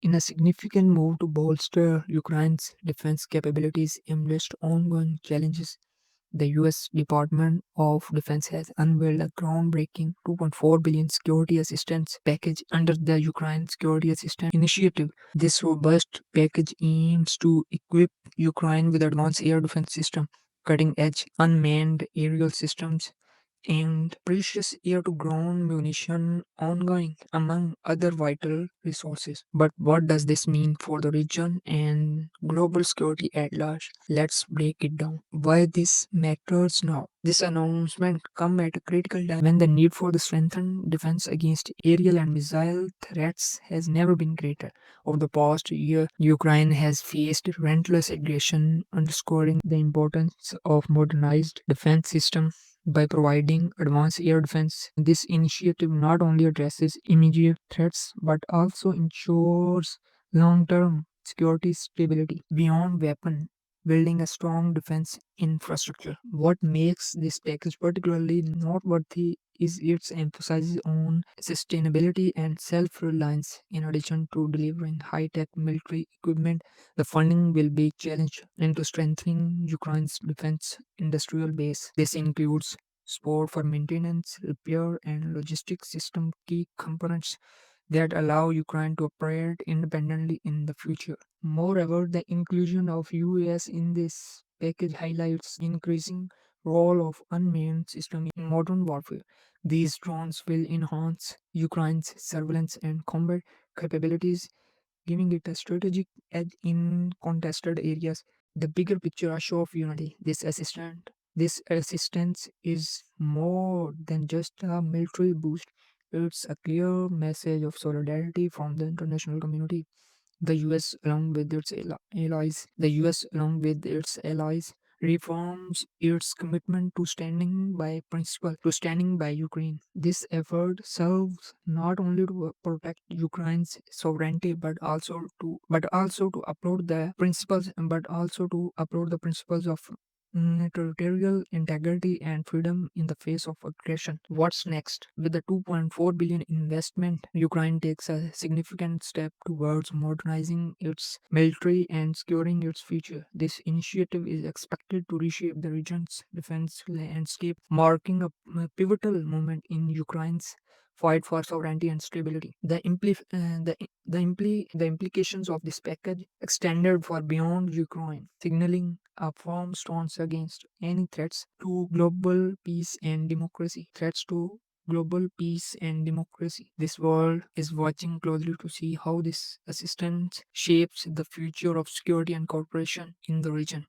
In a significant move to bolster Ukraine's defense capabilities amidst ongoing challenges, the US Department of Defense has unveiled a groundbreaking 2.4 billion security assistance package under the Ukraine Security Assistance Initiative. This robust package aims to equip Ukraine with advanced air defense systems, cutting-edge unmanned aerial systems, and precious air-to-ground munition ongoing, among other vital resources. But what does this mean for the region and global security at large? Let's break it down. Why this matters now? This announcement comes at a critical time when the need for the strengthened defense against aerial and missile threats has never been greater. Over the past year, Ukraine has faced relentless aggression, underscoring the importance of modernized defense systems by providing advanced air defense. This initiative not only addresses immediate threats but also ensures long term security stability beyond weapon building a strong defense infrastructure. What makes this package particularly noteworthy is its emphasis on sustainability and self reliance. In addition to delivering high tech military equipment, the funding will be challenged into strengthening Ukraine's defense industrial base. This includes support for maintenance, repair, and logistics system key components that allow Ukraine to operate independently in the future. Moreover, the inclusion of US in this package highlights increasing role of unmanned system in modern warfare. These drones will enhance Ukraine's surveillance and combat capabilities, giving it a strategic edge in contested areas. The bigger picture a show of unity. This assistance is more than just a military boost. It's a clear message of solidarity from the international community. The US, along with its allies, reforms its commitment to standing by Ukraine. This effort serves not only to protect Ukraine's sovereignty but also to uphold the principles of territorial integrity and freedom in the face of aggression. What's next? With the 2.4 billion investment, Ukraine takes a significant step towards modernizing its military and securing its future. This initiative is expected to reshape the region's defense landscape, marking a pivotal moment in Ukraine's fight for sovereignty and stability. The implications of this package extended far beyond Ukraine, signaling a firm stance against any threats to global peace and democracy. This world is watching closely to see how this assistance shapes the future of security and cooperation in the region.